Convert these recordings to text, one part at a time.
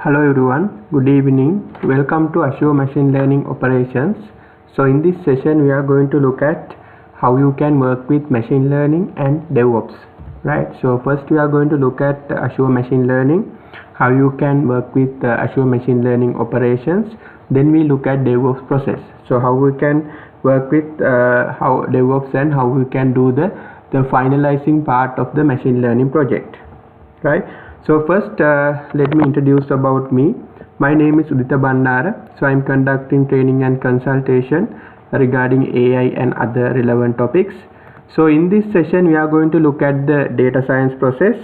Hello everyone, good evening. Welcome to Azure Machine Learning Operations. So in this session we are going to look at how you can work with machine learning and DevOps. Right. So first we are going to look at Azure Machine Learning, how you can work with Azure Machine Learning Operations. Then we look at DevOps process. So how we can work with how DevOps and how we can do the finalizing part of the machine learning project. Right. So first let me introduce about me. My name is Udita Bandara. So I am conducting training and consultation regarding AI and other relevant topics. So in this session we are going to look at the data science process.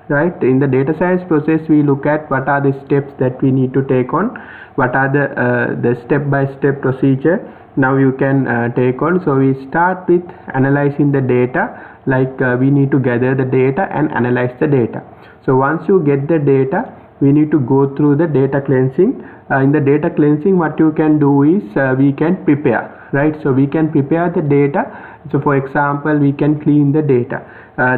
Right. In the data science process we look at what are the steps that we need to take on, what are the step-by-step procedure now you can take on. So we start with analyzing the data, like we need to gather the data and analyze the data. So once you get the data, we need to go through the data cleansing. In the data cleansing, what you can do is we can prepare, right? So we can prepare the data. So for example, we can clean the data.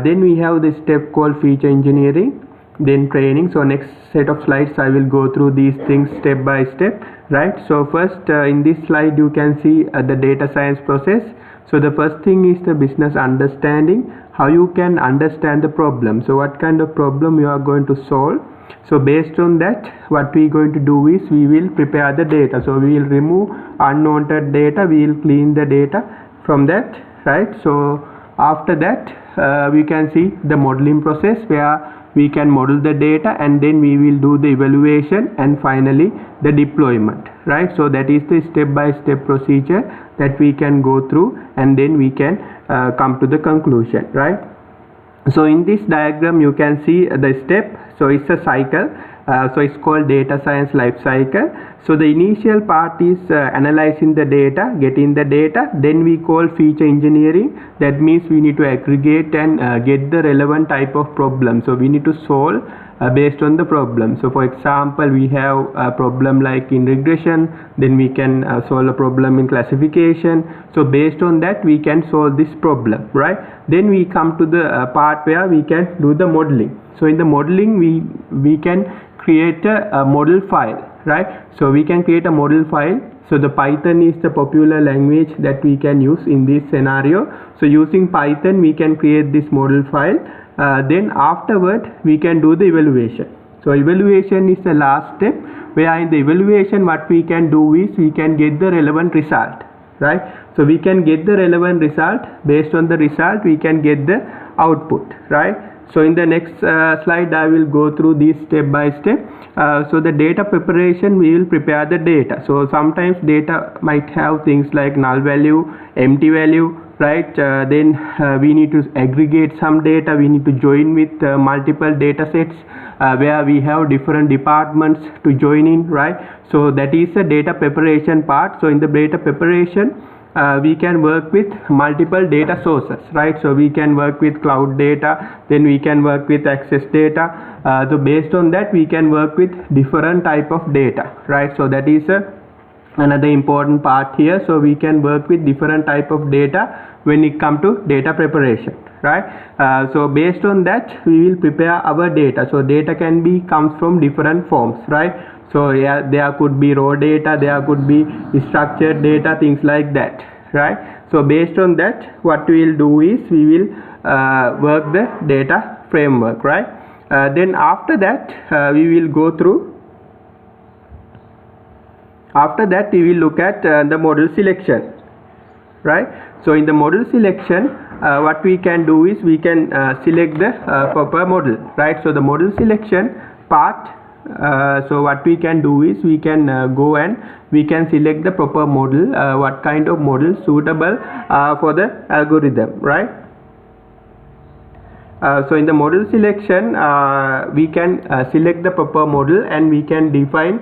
Then we have this step called feature engineering, then training. So next set of slides I will go through these things step by step, right? So first in this slide you can see the data science process. So the first thing is the business understanding, how you can understand the problem. So what kind of problem you are going to solve. So based on that, what we are going to do is we will prepare the data. So we will remove unwanted data, we will clean the data from that, right? So after that we can see the modeling process, where we can model the data and then we will do the evaluation and finally the deployment, right? So that is the step-by-step procedure that we can go through, and then we can come to the conclusion, right? So in this diagram you can see the step. So it's a cycle. So it's called data science life cycle. So the initial part is analyzing the data, getting the data. Then we call feature engineering. That means we need to aggregate and get the relevant type of problem. So we need to solve based on the problem. So for example, we have a problem like in regression, then we can solve a problem in classification. So based on that we can solve this problem, right? Then we come to the part where we can do the modeling. So in the modeling we can create a model file, right? So we can create a model file. So the Python is the popular language that we can use in this scenario. So using Python we can create this model file. Then afterward we can do the evaluation. So evaluation is the last step, where in the evaluation what we can do is we can get the relevant result, right? So we can get the relevant result. Based on the result we can get the output, right? So in the next slide I will go through these step by step. So the data preparation, we will prepare the data. So sometimes data might have things like null value, empty value, right? Then we need to aggregate some data, we need to join with multiple data sets where we have different departments to join in, right? So that is the data preparation part. So in the data preparation we can work with multiple data sources, right? So we can work with cloud data, then we can work with access data. So based on that we can work with different type of data, right? So that is another important part here. So we can work with different type of data when it comes to data preparation, right? So based on that we will prepare our data. So data comes from different forms, right? So yeah, there could be raw data, there could be structured data, things like that, right? So based on that what we will do is we will work the data framework, right? Then after that we will go through. After that we will look at the model selection, right? So in the model selection what we can do is we can select the proper model, right? So the model selection part, so what we can do is we can go and we can select the proper model, what kind of model suitable for the algorithm, right? So in the model selection we can select the proper model and we can define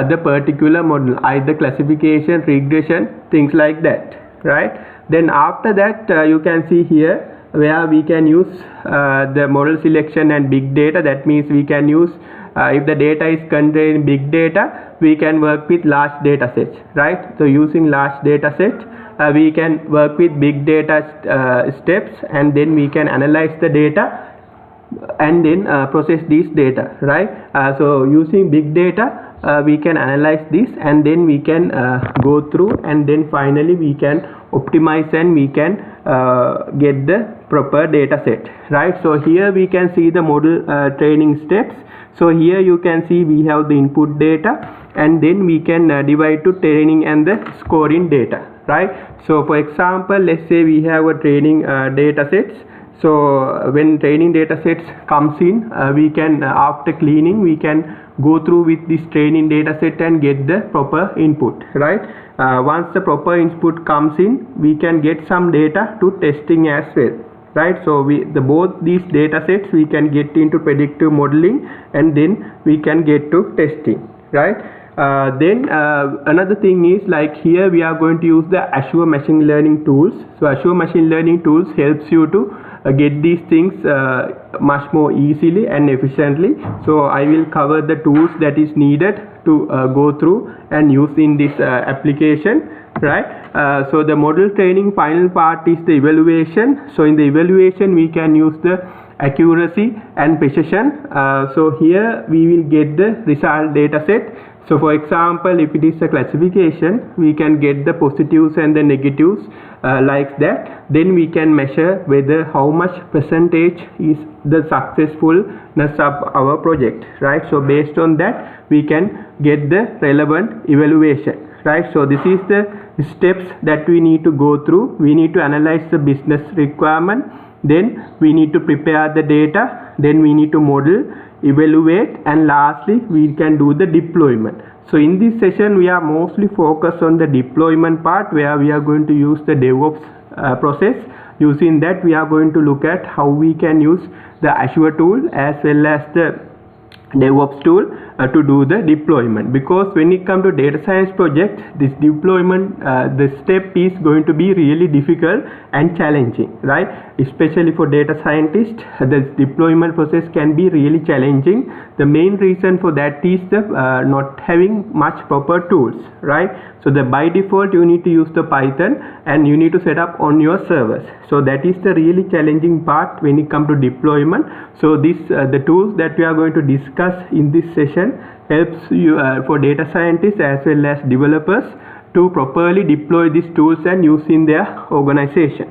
the particular model, either classification, regression, things like that, right? Then after that you can see here where we can use the model selection and big data. That means we can use if the data is contained big data, we can work with large data sets, right? So using large data sets we can work with big data steps, and then we can analyze the data and then process this data, right? So using big data, we can analyze this, and then we can go through, and then finally we can optimize, and we can get the proper data set, right? So here we can see the model training steps. So here you can see we have the input data, and then we can divide to training and the scoring data, right? So for example, let's say we have a training data sets. So when training data sets comes in, we can after cleaning, we can go through with this training data set and get the proper input, right? Once the proper input comes in, we can get some data to testing as well, right? So both these data sets we can get into predictive modeling, and then we can get to testing, right? Then another thing is, like here we are going to use the Azure machine learning tools. So Azure machine learning tools helps you to get these things much more easily and efficiently. So I will cover the tools that is needed to go through and use in this application, right? So the model training final part is the evaluation. So in the evaluation we can use the accuracy and precision. So here we will get the result data set. So for example, if it is a classification, we can get the positives and the negatives like that. Then we can measure whether how much percentage is the successfulness of our project, right? So based on that we can get the relevant evaluation, right? So this is the steps that we need to go through. We need to analyze the business requirement, then we need to prepare the data, then we need to model, evaluate, and lastly we can do the deployment. So in this session we are mostly focused on the deployment part, where we are going to use the DevOps process. Using that we are going to look at how we can use the Azure tool as well as the DevOps tool to do the deployment, because when it comes to data science project, this deployment the step is going to be really difficult and challenging, right? Especially for data scientists, the deployment process can be really challenging. The main reason for that is the not having much proper tools, right? So by default you need to use the Python, and you need to set up on your servers. So that is the really challenging part when it comes to deployment. So the tools that we are going to discuss in this session helps you for data scientists as well as developers to properly deploy these tools and use in their organization.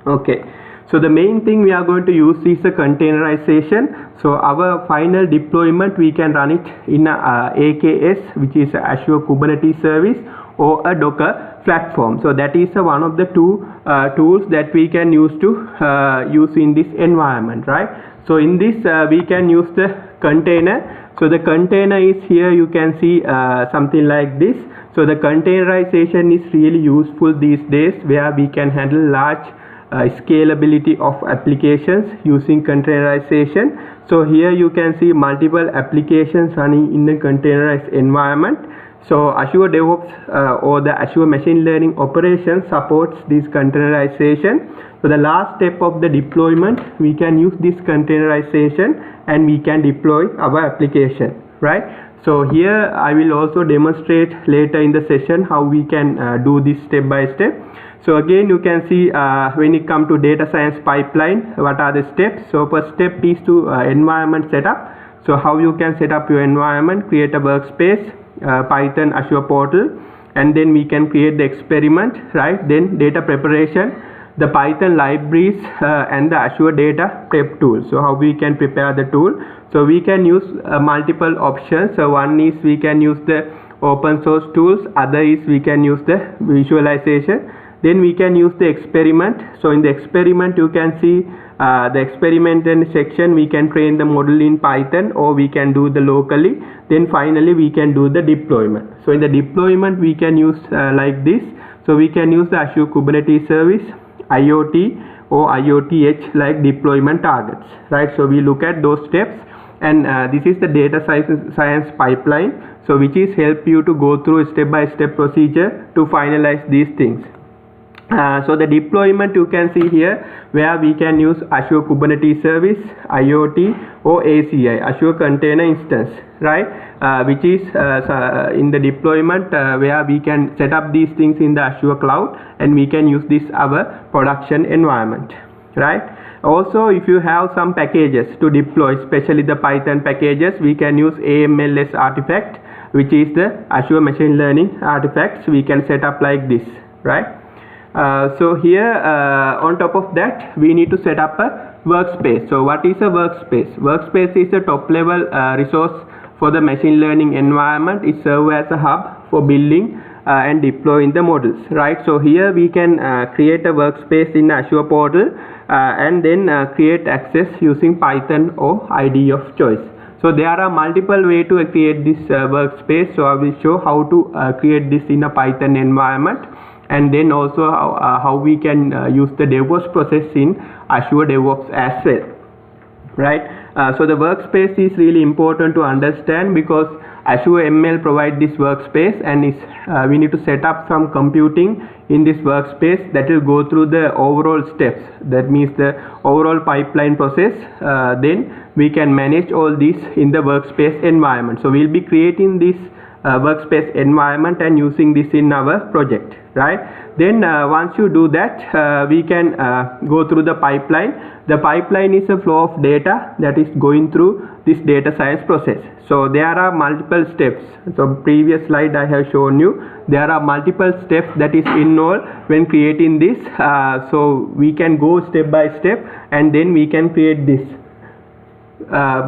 Okay, so the main thing we are going to use is the containerization. So our final deployment, we can run it in a AKS, which is Azure Kubernetes service, or a Docker platform. So that is one of the two tools that we can use to use in this environment, right? So in this we can use the container. So the container is here, you can see something like this. So the containerization is really useful these days, where we can handle large scalability of applications using containerization. So here you can see multiple applications running in a containerized environment. So Azure DevOps or the Azure Machine Learning Operations supports this containerization. So the last step of the deployment, we can use this containerization and we can deploy our application, right? So here I will also demonstrate later in the session how we can do this step by step. So again you can see when it comes to data science pipeline, what are the steps. So first step is to environment setup. So how you can set up your environment, create a workspace, Python Azure portal, and then we can create the experiment, right? Then data preparation, the Python libraries and the Azure data prep tool. So how we can prepare the tool. So we can use multiple options. So one is we can use the open source tools, other is we can use the visualization. Then we can use the experiment. So in the experiment you can see the experimental section, we can train the model in Python, or we can do the locally. Then finally we can do the deployment. So in the deployment we can use like this. So we can use the Azure Kubernetes service, IoT or IoT-H like deployment targets, right? So we look at those steps, and this is the data science pipeline, so which is help you to go through a step-by-step procedure to finalize these things. So the deployment you can see here, where we can use Azure Kubernetes service, IoT or ACI, Azure Container Instance, right? Which is in the deployment where we can set up these things in the Azure cloud, and we can use this our production environment, right? Also, if you have some packages to deploy, especially the Python packages, we can use AMLS artifact, which is the Azure Machine Learning artifacts. We can set up like this, right? So here on top of that, we need to set up a workspace. So what is a workspace? Workspace is a top level resource for the machine learning environment. It serves as a hub for building and deploying the models, right? So here we can create a workspace in Azure portal and then create access using Python or IDE of choice. So there are multiple ways to create this workspace. So I will show how to create this in a Python environment, and then also how we can use the DevOps process in Azure DevOps as well, right? So the workspace is really important to understand, because Azure ML provides this workspace, and we need to set up some computing in this workspace that will go through the overall steps. That means the overall pipeline process. Then we can manage all this in the workspace environment. So we'll be creating this workspace environment and using this in our project, right? Then once you do that, we can go through the pipeline. The pipeline is a flow of data that is going through this data science process. So there are multiple steps. So previous slide I have shown you, there are multiple steps that is involved when creating this. So we can go step by step, and then we can create this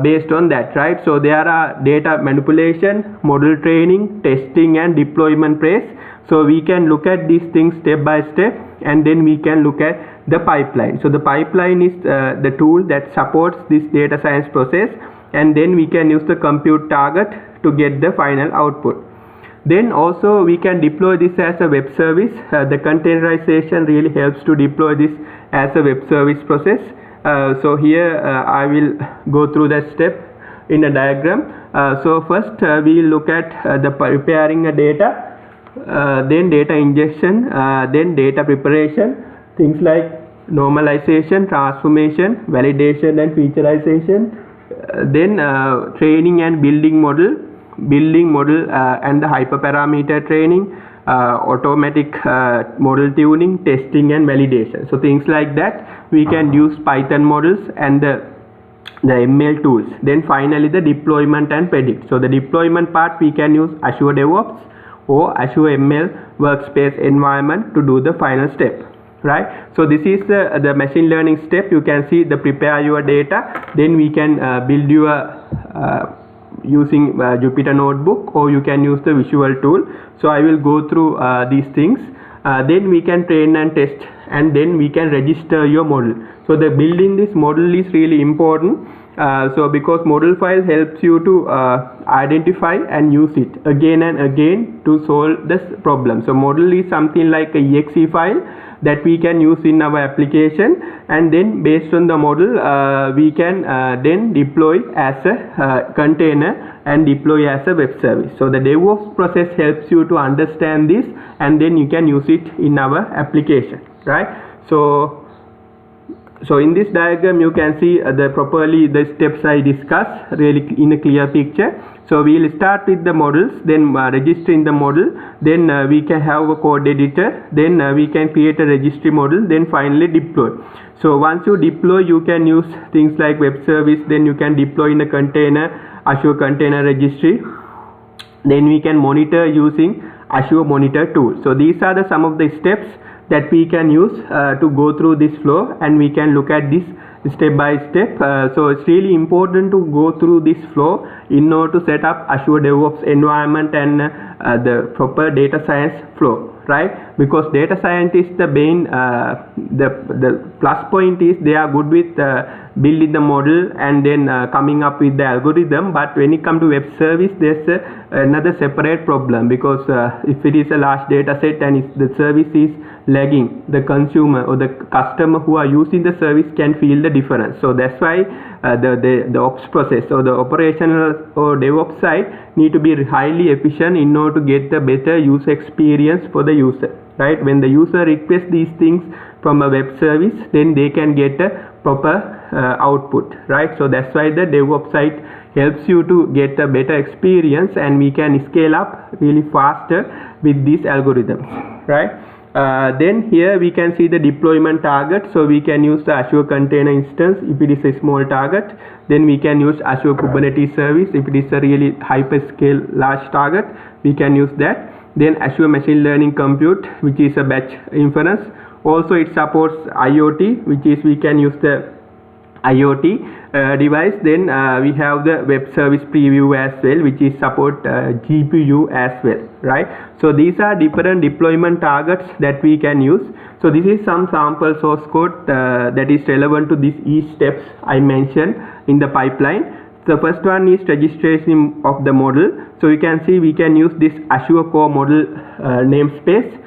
based on that, right? So there are data manipulation, model training, testing, and deployment phase. So we can look at these things step by step, and then we can look at the pipeline. So the pipeline is the tool that supports this data science process, and then we can use the compute target to get the final output. Then also we can deploy this as a web service. The containerization really helps to deploy this as a web service process. So here I will go through that step in a diagram. So first we will look at the preparing a data, then data ingestion, then data preparation, things like normalization, transformation, validation, and featureization, then training and building model and the hyperparameter training, automatic model tuning, testing, and validation. So things like that we can use Python models and the ML tools. Then finally the deployment and predict. So the deployment part we can use Azure DevOps or Azure ML workspace environment to do the final step, right? So this is the machine learning step. You can see the prepare your data, then we can build your using Jupyter Notebook, or you can use the visual tool. So I will go through these things. Then we can train and test, and then we can register your model. So the building this model is really important. So because model file helps you to identify and use it again and again to solve this problem. So model is something like a exe file that we can use in our application, and then based on the model we can then deploy as a container and deploy as a web service. So the DevOps process helps you to understand this, and then you can use it in our application, right? So in this diagram you can see the steps I discussed really in a clear picture. So we will start with the models, then registering the model, then we can have a code editor, then we can create a registry model, then finally deploy. So once you deploy, you can use things like web service, then you can deploy in a container, Azure Container Registry, then we can monitor using Azure Monitor tool. So these are some of the steps that we can use to go through this flow, and we can look at this step by step. So it's really important to go through this flow in order to set up Azure DevOps environment and the proper data science flow, right? Because data scientists, the main the plus point is they are good with building the model and then coming up with the algorithm, but when it comes to web service, there's another separate problem, because if it is a large data set and if the service is lagging, the consumer or the customer who are using the service can feel the difference. So that's why the ops process or the operational or DevOps side need to be highly efficient in order to get the better user experience for the user, right? When the user requests these things from a web service, then they can get a proper output, right? So that's why the DevOps side helps you to get a better experience, and we can scale up really faster with these algorithms, right? Then here we can see the deployment target. So we can use the Azure container instance if it is a small target. Then we can use Azure Kubernetes service if it is a really hyperscale large target. We can use that. Then Azure machine learning compute, which is a batch inference. Also it supports IoT, which is we can use the IoT device. Then we have the web service preview as well, which is support GPU as well, right? So these are different deployment targets that we can use. So this is some sample source code that is relevant to these each steps I mentioned in the pipeline. The first one is registration of the model. So you can see we can use this Azure Core Model namespace.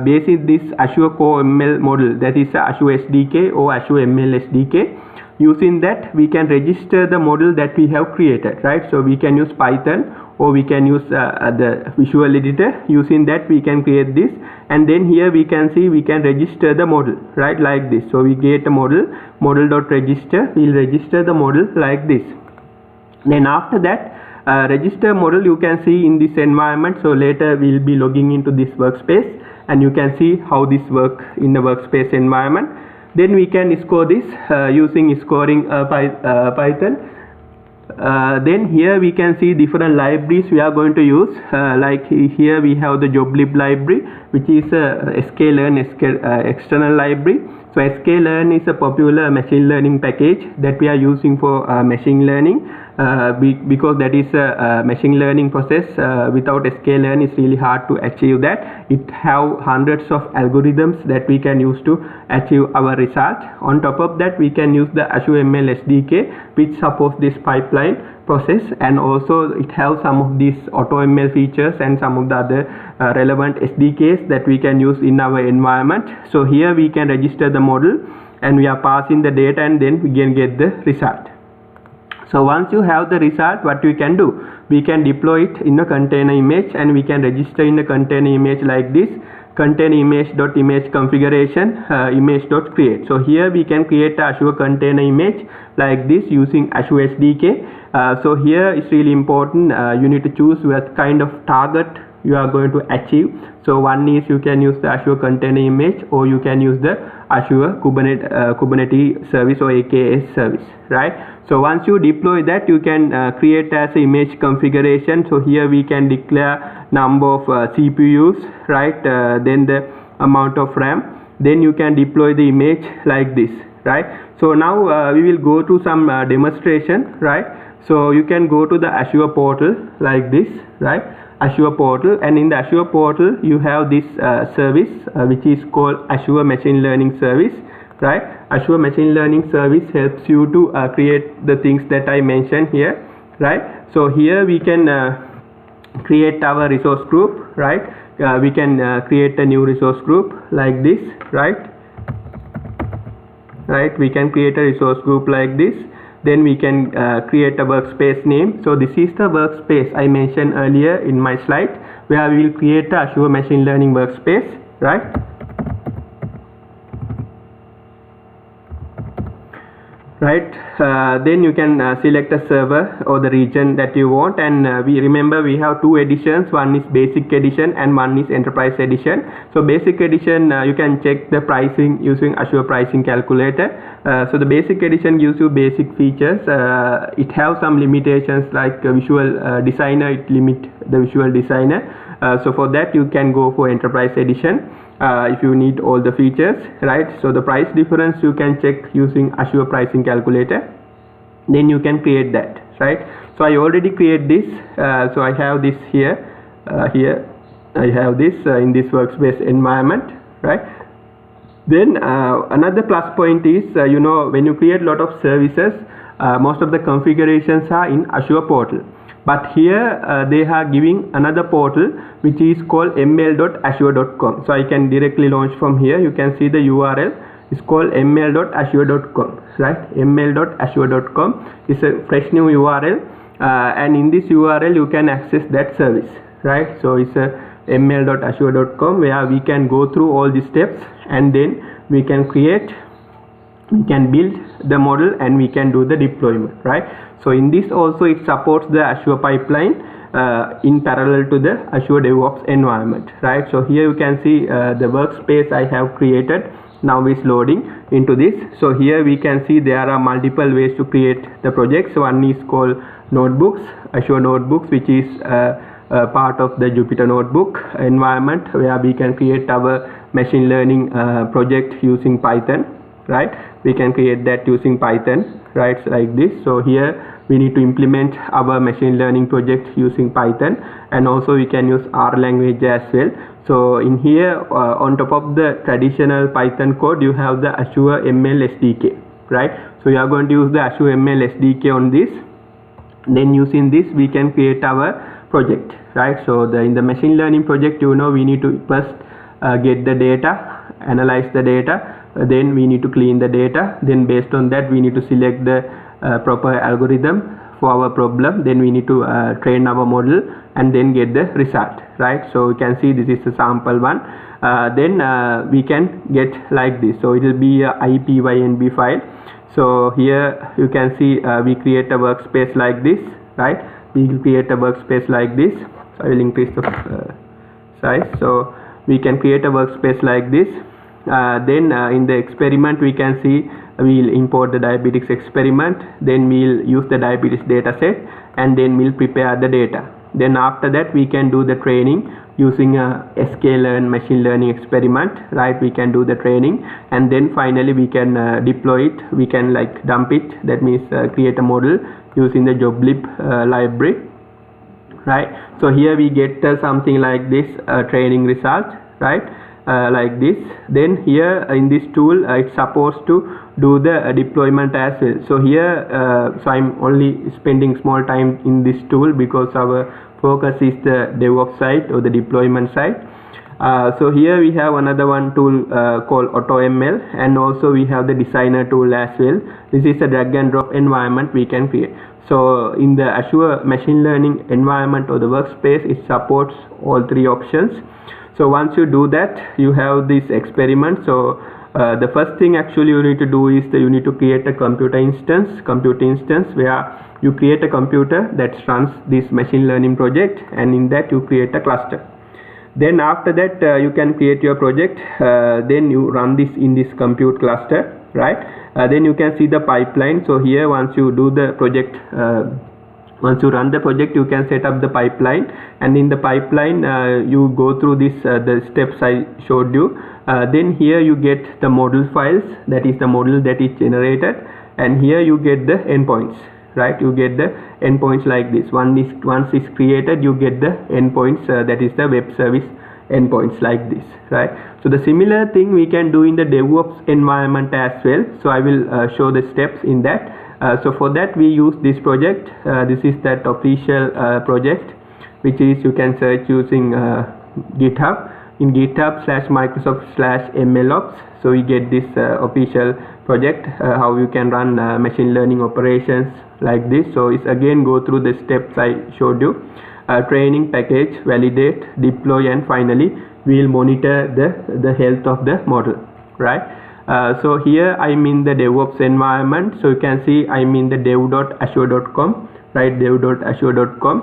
Based on this Azure Core ML model, that is Azure SDK or Azure ML SDK. Using that, we can register the model that we have created, right? So we can use Python or we can use the visual editor. Using that, we can create this, and then here we can see we can register the model, right, like this. So we create a model.register. We'll register the model like this. Then after that, register model you can see in this environment. So later we'll be logging into this workspace, and you can see how this works in the workspace environment. Then we can score this using scoring Python. Then here we can see different libraries we are going to use. Like here we have the joblib library, which is a sklearn external library. So sklearn is a popular machine learning package that we are using for machine learning. Because that is a machine learning process. Without sklearn it's really hard to achieve that. It have hundreds of algorithms that we can use to achieve our result. On top of that, we can use the Azure ML SDK, which supports this pipeline process, and also it has some of these AutoML features and some of the other relevant SDKs that we can use in our environment. So here we can register the model, and we are passing the data, and then we can get the result. So once you have the result, what we can do, we can deploy it in a container image, and we can register in a container image like this, container image.image configuration image.create. So here we can create a Azure container image like this using Azure SDK. So here it's really important, you need to choose what kind of target you are going to achieve. So one is you can use the Azure container image, or you can use the Azure Kubernetes service or AKS service, right? So once you deploy that, you can create as an image configuration. So here we can declare number of CPUs, right? Then the amount of RAM. Then you can deploy the image like this, right? So now we will go to some demonstration, right? So you can go to the Azure portal like this, right? Azure portal, and in the Azure portal you have this service which is called Azure Machine Learning Service, right? Azure Machine Learning Service helps you to create the things that I mentioned here, right? So here we can create our resource group, right? We can create a new resource group like this, right? We can create a resource group like this. Then we can create a workspace name. So this is the workspace I mentioned earlier in my slide, where we will create a Azure Machine Learning workspace, right? Then you can select a server or the region that you want, and we have two editions. One is basic edition and one is enterprise edition. So basic edition, you can check the pricing using Azure pricing calculator. So the basic edition gives you basic features. It has some limitations like visual designer, it limit the visual designer. So for that you can go for enterprise edition if you need all the features, right? So the price difference you can check using Azure pricing calculator. Then you can create that, right? So I already create this. So I have this here. Here I have this in this workspace environment, right? Then another plus point is when you create a lot of services, most of the configurations are in Azure portal. But here they are giving another portal which is called ml.azure.com. So I can directly launch from here. You can see the URL. It's called ml.azure.com, right? ml.azure.com is a fresh new URL, and in this URL you can access that service, right? So it's a ml.azure.com where we can go through all the steps, and then we can build the model, and we can do the deployment, right? So in this also it supports the Azure pipeline. in parallel to the Azure DevOps environment, right? So here you can see the workspace I have created now is loading into this. So here we can see there are multiple ways to create the projects. One is called notebooks, Azure notebooks, which is part of the Jupyter notebook environment, where we can create our machine learning project using Python, right? We can create that using Python, right? Like this. So here we need to implement our machine learning project using Python, and also we can use R language as well. So in here on top of the traditional Python code, you have the Azure ML SDK, right? So we are going to use the Azure ML SDK on this. Then using this we can create our project, right? So in the machine learning project, we need to first get the data, analyze the data, then we need to clean the data, then based on that we need to select the proper algorithm for our problem, then we need to train our model and then get the result, right? So you can see this is the sample one. Then we can get like this. So it will be a IPYNB file. So here you can see we create a workspace like this, right? We will create a workspace like this. So I will increase the size. So we can create a workspace like this. Then in the experiment we can see we'll import the diabetes experiment, then we'll use the diabetes data set, and then we'll prepare the data. Then after that we can do the training using a sklearn machine learning experiment, right? We can do the training, and then finally we can deploy it. We can like dump it, that means create a model using the joblib library, right? So here we get something like this training result, right? Like this. Then here in this tool it's supposed to do the deployment as well. So here so I'm only spending small time in this tool because our focus is the DevOps side or the deployment side. So here we have another one tool called AutoML, and also we have the designer tool as well. This is a drag and drop environment we can create. So in the Azure machine learning environment or the workspace, it supports all three options. So once you do that, you have this experiment. So the first thing actually you need to do is you need to create a compute instance where you create a computer that runs this machine learning project, and in that you create a cluster. Then after that you can create your project, then you run this in this compute cluster, right? Then you can see the pipeline. So here once you do the project, once you run the project, you can set up the pipeline, and in the pipeline you go through this the steps I showed you. Then here you get the model files, that is the model that is generated, and here you get the endpoints, right? You get the endpoints like this. Once it's created, you get the endpoints, that is the web service endpoints like this, right? So the similar thing we can do in the DevOps environment as well. So I will show the steps in that. So for that we use this project. This is that official project, which is you can search using GitHub. In GitHub/Microsoft/MLOps. So we get this official project, how you can run machine learning operations like this. So it's again go through the steps I showed you. Training, package, validate, deploy, and finally we'll monitor the health of the model, right? So here I'm in the DevOps environment. So you can see I'm in the dev.azure.com, right? dev.azure.com.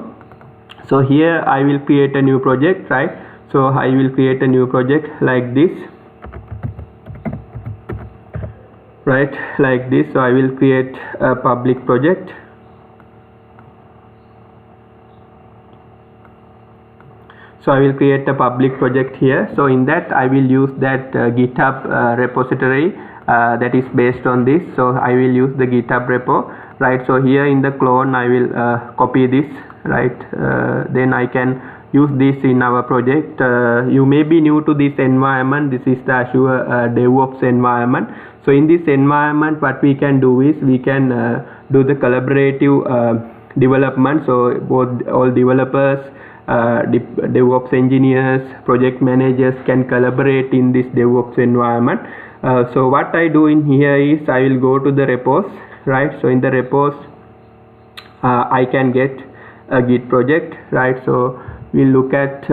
So here I will create a new project, right? So I will create a new project like this, right? Like this. So I will create a public project. So I will create a public project here. So in that I will use that GitHub repository that is based on this. So I will use the GitHub repo, right? So here in the clone I will copy this, right? Then I can use this in our project. You may be new to this environment. This is the Azure DevOps environment. So in this environment what we can do is we can do the collaborative development. So both all developers, DevOps engineers, project managers can collaborate in this DevOps environment. So what I do in here is I will go to the repos, right? So in the repos I can get a Git project, right? So we'll look at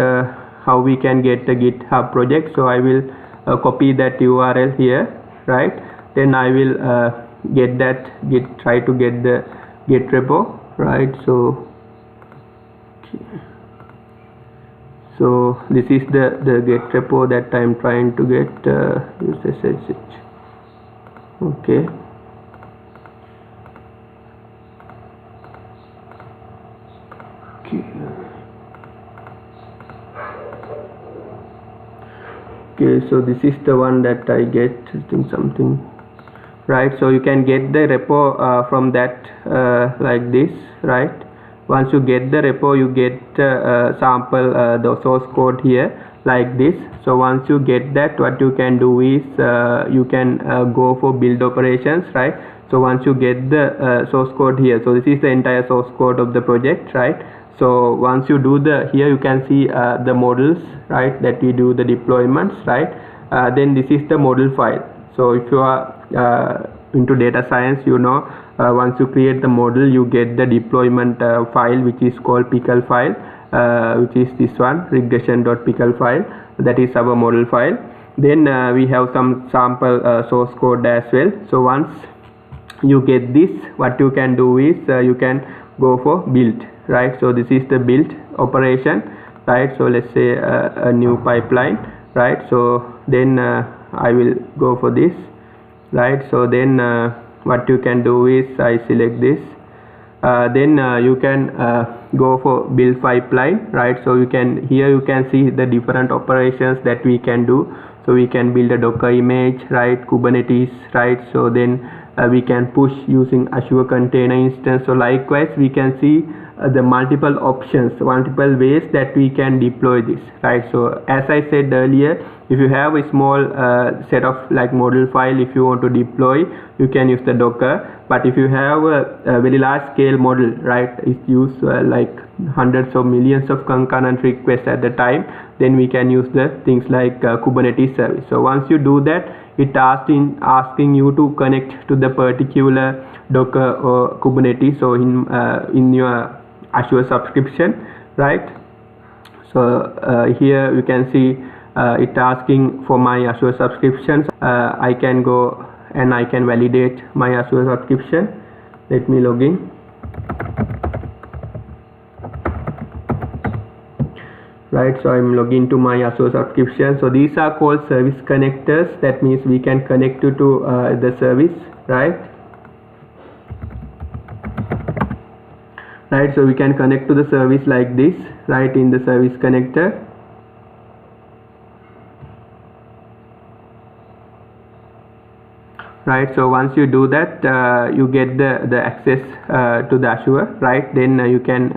how we can get a GitHub project. So I will copy that URL here, right? Then I will get that try to get the Git repo, right? So So this is the get repo that I'm trying to get use SSH. Okay. Okay, so this is the one that I get. I think something, right? So you can get the repo from that like this, right? Once you get the repo, you get sample the source code here like this. So once you get that, what you can do is you can go for build operations, right? So once you get the source code here, so this is the entire source code of the project, right? So once you do here you can see the models, right, that we do the deployments, right? Then this is the model file. So if you are into data science, you know, once you create the model, you get the deployment file, which is called pickle file, which is this one, regression.pickle file. That is our model file. Then we have some sample source code as well. So once you get this, what you can do is you can go for build, right? So this is the build operation, right? So let's say a new pipeline, right? So then I will go for this, right? So then what you can do is I select this, then you can go for build pipeline, right? So you can, here you can see the different operations that we can do. So we can build a Docker image, right? Kubernetes, right? So then we can push using Azure container instance. So likewise we can see the multiple options, multiple ways that we can deploy this, right? So as I said earlier, if you have a small set of like model file, if you want to deploy, you can use the Docker. But if you have a very large scale model, right, it use like hundreds of millions of concurrent requests at the time, then we can use the things like Kubernetes service. So once you do that, it asking you to connect to the particular Docker or Kubernetes, so in your Azure subscription, right? So here you can see it asking for my Azure subscriptions. I can go and I can validate my Azure subscription. Let me log in. Right, so I'm logging to my Azure subscription. So these are called service connectors. That means we can connect to the service, right? Right, so we can connect to the service like this, right, in the service connector. Right, so once you do that, you get the access to the Azure, right? Then you can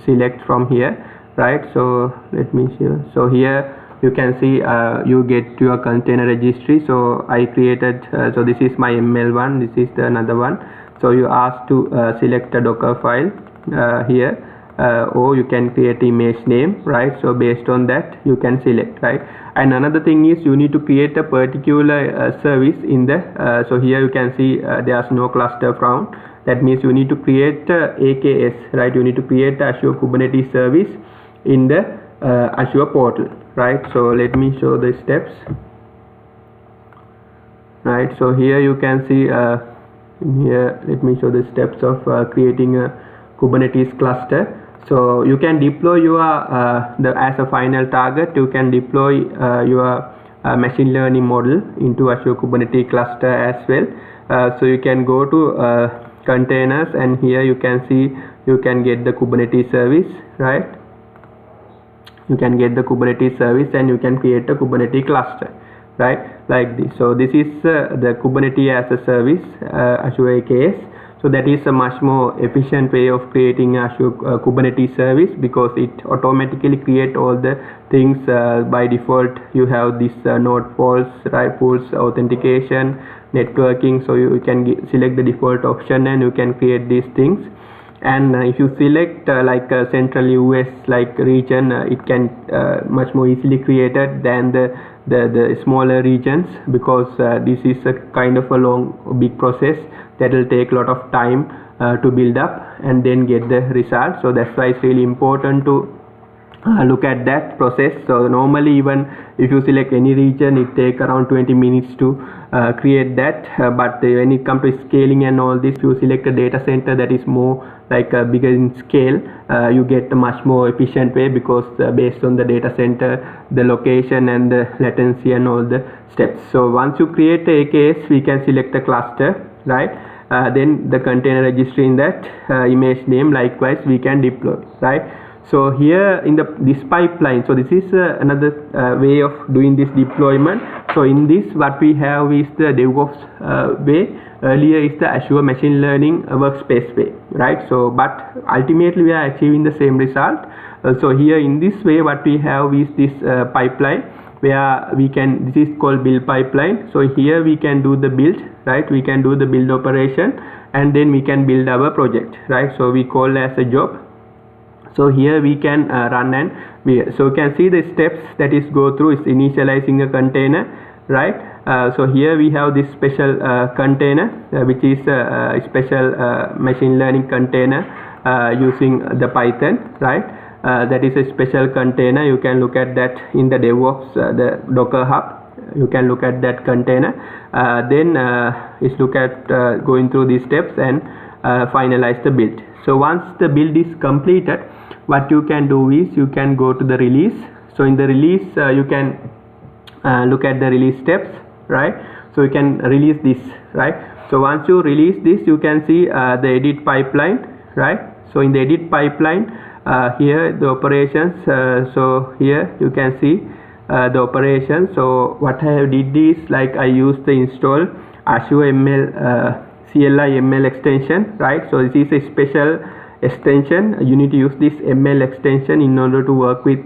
select from here, right? So let me see. So here you can see you get your container registry. So I created, so this is my ML1, this is the another one. So you ask to select a Docker file here, or you can create image name, right? So based on that you can select, right? And another thing is you need to create a particular service in the so here you can see there's no cluster found. That means you need to create AKS, right? You need to create Azure Kubernetes service in the Azure portal, right? So let me show the steps, right? So here you can see here, let me show the steps of creating a Kubernetes cluster. So you can deploy your as a final target, you can deploy your machine learning model into Azure Kubernetes cluster as well. So you can go to containers, and here you can see you can get the Kubernetes service, right? You can get the Kubernetes service and you can create a Kubernetes cluster, right, like this. So this is the Kubernetes as a service, Azure AKS. So that is a much more efficient way of creating Azure Kubernetes service, because it automatically create all the things by default. You have this node pools, right, pools, authentication, networking. So you can select the default option and you can create these things. And if you select like a central US like region, it can much more easily created than the smaller regions, because this is a kind of a long big process that will take a lot of time to build up and then get the result. So that's why it's really important to look at that process. So normally, even if you select any region, it take around 20 minutes to create that, but when it comes to scaling and all this, you select a data center that is more like bigger in scale, you get a much more efficient way, because based on the data center, the location and the latency and all the steps. So once you create a AKS, we can select a cluster, right? Then the container registry in that image name, likewise we can deploy, right? So here in this pipeline, so this is another way of doing this deployment. So in this, what we have is the DevOps way. Earlier is the Azure machine learning workspace way, right? So but ultimately we are achieving the same result. So here in this way, what we have is this pipeline, where we can, this is called build pipeline. So here we can do the build, right? We can do the build operation, and then we can build our project, right? So we call as a job. So here we can run, and so you can see the steps that is go through is initializing a container, right? So here we have this special container, which is a special machine learning container using the Python, right? That is a special container. You can look at that in the DevOps, the Docker Hub. You can look at that container. Then is look at going through these steps and finalize the build. So once the build is completed, what you can do is you can go to the release. So in the release, you can look at the release steps, right? So you can release this, right? So once you release this, you can see the edit pipeline, right? So in the edit pipeline, here the operations, so here you can see the operation. So what I did is, like, I used the install Azure CLI ML extension, right? So this is a special extension. You need to use this ML extension in order to work with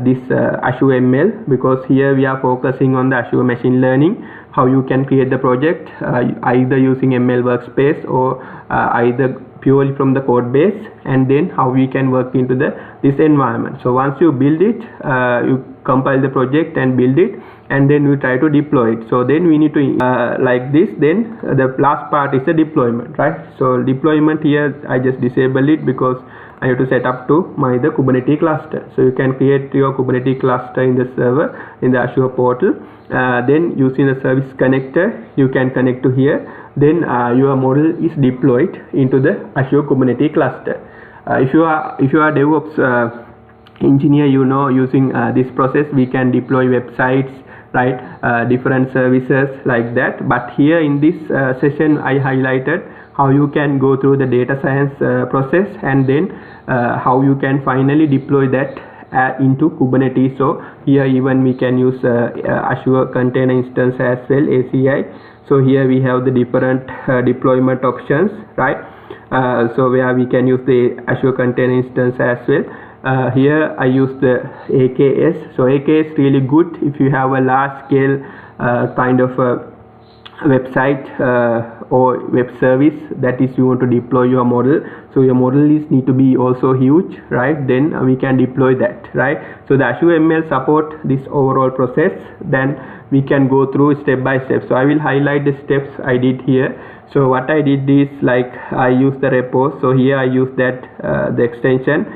this Azure ML, because here we are focusing on the Azure machine learning, how you can create the project either using ML workspace or either purely from the code base, and then how we can work into this environment. So once you build it, you compile the project and build it, and then we try to deploy it. So then we need to like this. Then the last part is the deployment, right? So deployment, here I just disable it because I have to set up to the Kubernetes cluster. So you can create your Kubernetes cluster in the server in the Azure portal. Then using the service connector, you can connect to here. Then your model is deployed into the Azure Kubernetes cluster. If you are DevOps engineer, you know, using this process, we can deploy websites, right? Different services like that. But here in this session, I highlighted how you can go through the data science process, and then how you can finally deploy that into Kubernetes. So here even we can use Azure Container Instance as well, ACI. So here we have the different deployment options, right? So where we can use the Azure Container Instance as well. Here I use the AKS. So AKS really good if you have a large scale kind of website or web service that is you want to deploy your model. So your model is need to be also huge, right? Then we can deploy that, right? So the Azure ML support this overall process. Then we can go through step by step. So I will highlight the steps I did here. So what I did is, like, I use the repo. So here I use that the extension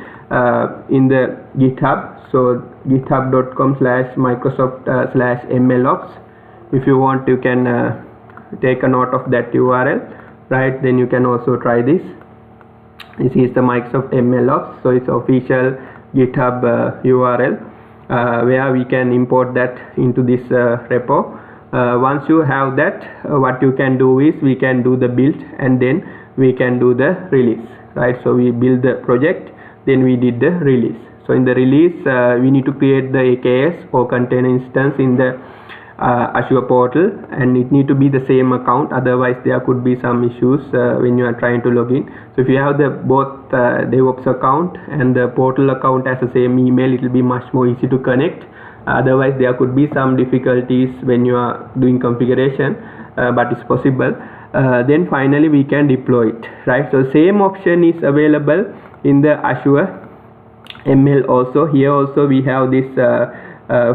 in the GitHub. So github.com/microsoft/MLOps. If you want, you can take a note of that URL, right? Then you can also try this. This is the Microsoft MLOps. So it's official GitHub URL where we can import that into this repo. Once you have that, what you can do is we can do the build, and then we can do the release, right? So we build the project, then we did the release. So in the release, we need to create the AKS or container instance in the Azure portal, and it need to be the same account, otherwise there could be some issues when you are trying to log in. So if you have the both DevOps account and the portal account as the same email, it will be much more easy to connect. Otherwise there could be some difficulties when you are doing configuration, but it's possible. Then finally we can deploy it, right? So same option is available in the Azure ML also. Here also we have this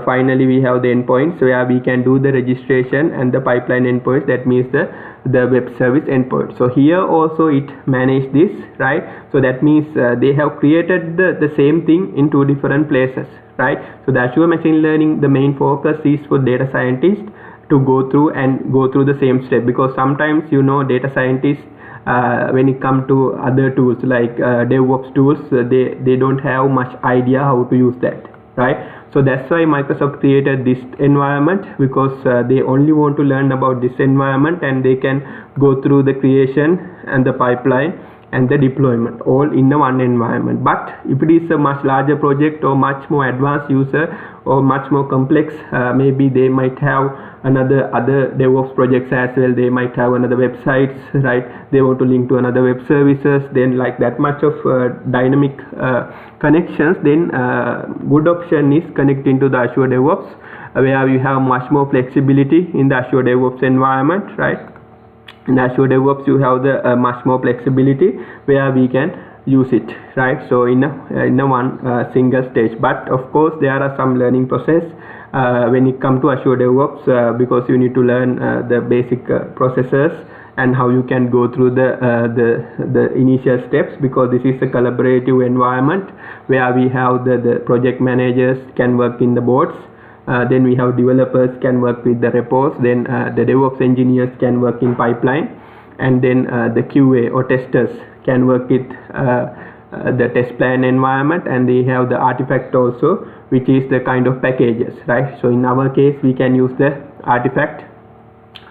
finally we have the endpoints where we can do the registration and the pipeline endpoints. That means the the web service endpoint. So here also it manage this, right? So that means they have created the same thing in two different places, right? So the Azure machine learning, the main focus is for data scientists to go through the same step, because sometimes data scientists when it comes to other tools like DevOps tools, they don't have much idea how to use that, right? So that's why Microsoft created this environment, because they only want to learn about this environment, and they can go through the creation and the pipeline and the deployment all in the one environment. But if it is a much larger project or much more advanced user or much more complex, maybe they might have other DevOps projects as well. They might have another websites, right? They want to link to another web services, then like that much of dynamic connections, then good option is connecting to the Azure DevOps, where you have much more flexibility in the Azure DevOps environment, right? In Azure DevOps you have the much more flexibility where we can use it, right? So in a one single stage. But of course there are some learning process when it comes to Azure DevOps, because you need to learn the basic processes and how you can go through the initial steps, because this is a collaborative environment where we have the project managers can work in the boards. Then we have developers can work with the repos, then the DevOps engineers can work in pipeline, and then the QA or testers can work with the test plan environment, and they have the artifact also, which is the kind of packages, right? So in our case we can use the artifact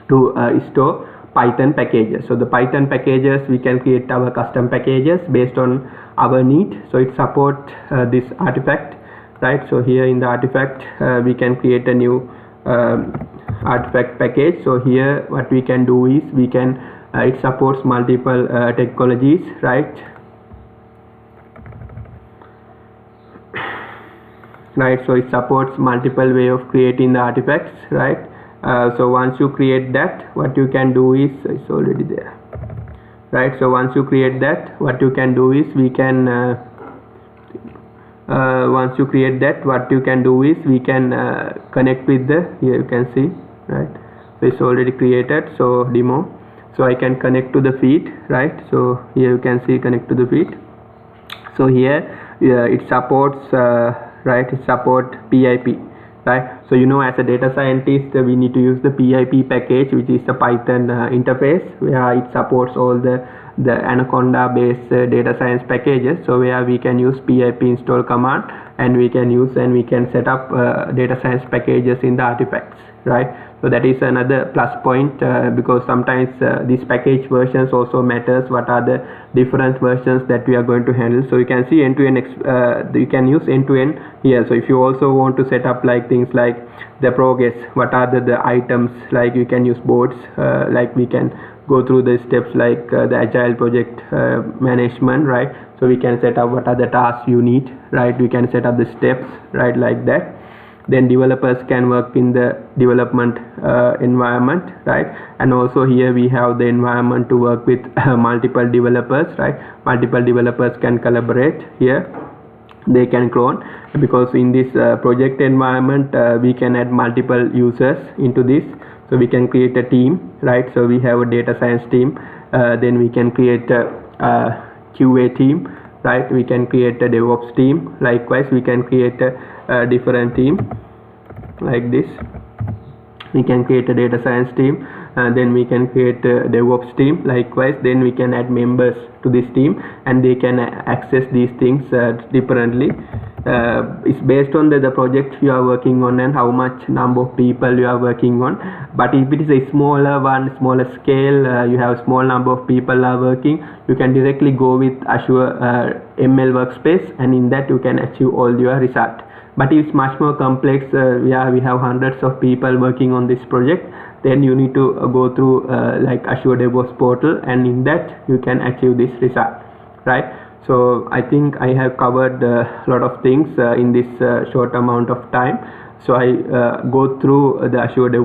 to store Python packages. So the Python packages, we can create our custom packages based on our need. So it support this artifact, right? So here in the artifact we can create a new artifact package. So here what we can do is we can it supports multiple technologies, right? So it supports multiple way of creating the artifacts, right? So once you create that, what you can do is, it's already there, right? So once you create that, what you can do is we can once you create that, what you can do is we can connect with the, here you can see, right? So it's already created, so demo. So I can connect to the feed, right? So here you can see connect to the feed. So here it supports right, it support PIP, right? So as a data scientist we need to use the PIP package, which is the Python interface, where it supports all the Anaconda based data science packages. So where we can use PIP install command, and we can set up data science packages in the artifacts, right? So that is another plus point, because sometimes these package versions also matters, what are the different versions that we are going to handle. So you can see end-to-end you can use end-to-end here. So if you also want to set up like things like the progress, what are the items, like you can use boards, like we can go through the steps like the agile project management, right? So we can set up what are the tasks you need, right? We can set up the steps, right, like that. Then developers can work in the development environment, right? And also here we have the environment to work with multiple developers, right? Multiple developers can collaborate here. They can clone, because in this project environment we can add multiple users into this. So we can create a team, right? So we have a data science team, then we can create a QA team, right? We can create a DevOps team. Likewise we can create a different team like this. We can create a data science team, then we can create a DevOps team. Likewise then we can add members to this team, and they can access these things differently. It's based on the project you are working on and how much number of people you are working on. But if it is a smaller scale, you have small number of people are working, you can directly go with Azure ML Workspace, and in that you can achieve all your result. But it's much more complex, we have hundreds of people working on this project, then you need to go through like Azure DevOps portal, and in that you can achieve this result, right? So I think I have covered a lot of things in this short amount of time. So I go through the Azure DevOps